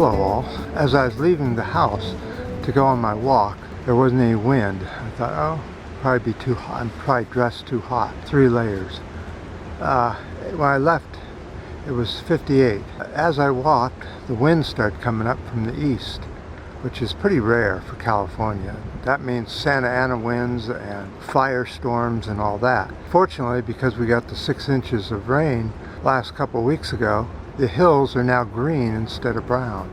Hello all. As I was leaving the house to go on my walk, there wasn't any wind. I thought, oh, probably be too hot. I'm probably dressed too hot. 3 layers. When I left, it was 58. As I walked, the wind started coming up from the east, which is pretty rare for California. That means Santa Ana winds and firestorms and all that. Fortunately, because we got the 6 inches of rain last couple of weeks ago, the hills are now green instead of brown.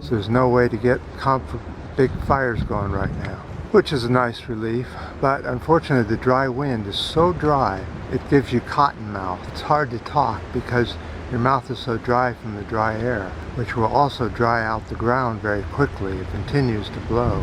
So there's no way to get big fires going right now, which is a nice relief. But unfortunately, the dry wind is so dry, it gives you cotton mouth. It's hard to talk because your mouth is so dry from the dry air, which will also dry out the ground very quickly. It continues to blow,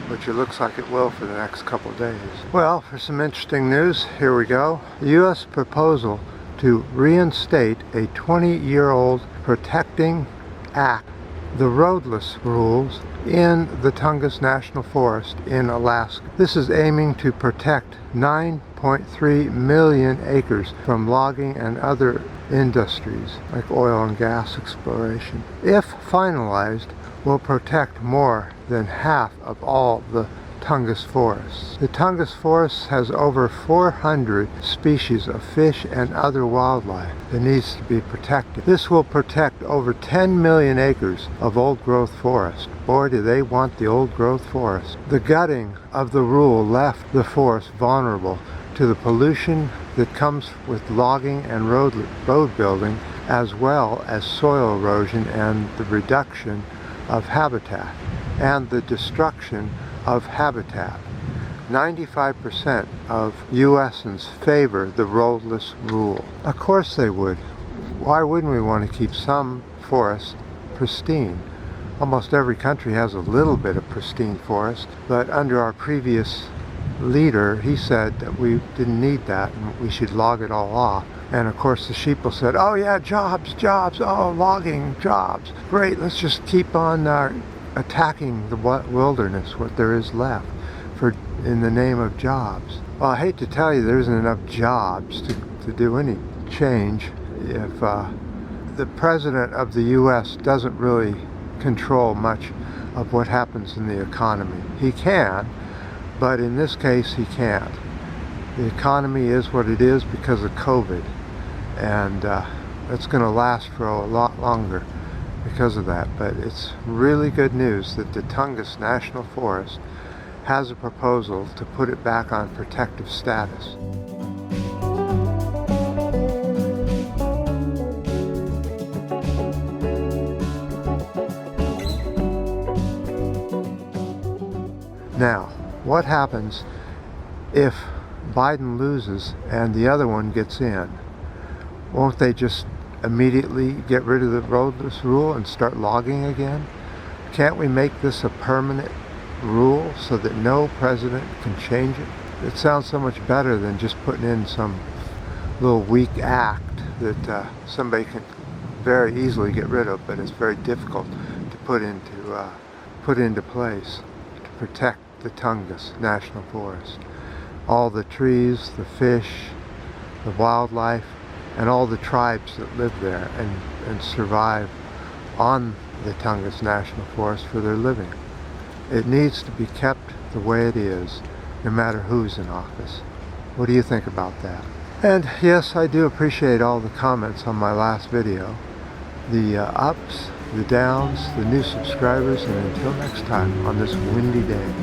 which it looks like it will for the next couple of days. Well, for some interesting news, here we go. The U.S. proposal to reinstate a 20-year-old protecting act, the roadless rules, in the Tongass National Forest in Alaska. This is aiming to protect 9.3 million acres from logging and other industries like oil and gas exploration. If finalized, will protect more than half of all the Tongass forests. The Tongass forest has over 400 species of fish and other wildlife that needs to be protected. This will protect over 10 million acres of old-growth forest. Boy, do they want the old-growth forest. The gutting of the rule left the forest vulnerable to the pollution that comes with logging and road building, as well as soil erosion and the reduction of habitat and the destruction of habitat. 95% of USans favor the roadless rule. Of course they would. Why wouldn't we want to keep some forests pristine? Almost every country has a little bit of pristine forest, but under our previous leader, he said that we didn't need that and we should log it all off. And of course the sheeple said, oh yeah, jobs, oh, logging, jobs. Great, let's just keep on attacking the wilderness, what there is left, in the name of jobs. Well, I hate to tell you, there isn't enough jobs to do any change if the president of the U.S. doesn't really control much of what happens in the economy. He can, but in this case he can't. The economy is what it is because of COVID, and it's going to last for a lot longer because of that. But it's really good news that the Tongass National Forest has a proposal to put it back on protective status. Now, what happens if Biden loses and the other one gets in? Won't they just immediately get rid of the roadless rule and start logging again? Can't we make this a permanent rule so that no president can change it? It sounds so much better than just putting in some little weak act that somebody can very easily get rid of, but it's very difficult to put into place to protect the Tongass National Forest. All the trees, the fish, the wildlife, and all the tribes that live there and survive on the Tongass National Forest for their living. It needs to be kept the way it is, no matter who's in office. What do you think about that? And yes, I do appreciate all the comments on my last video. The ups, the downs, the new subscribers, and until next time on this windy day.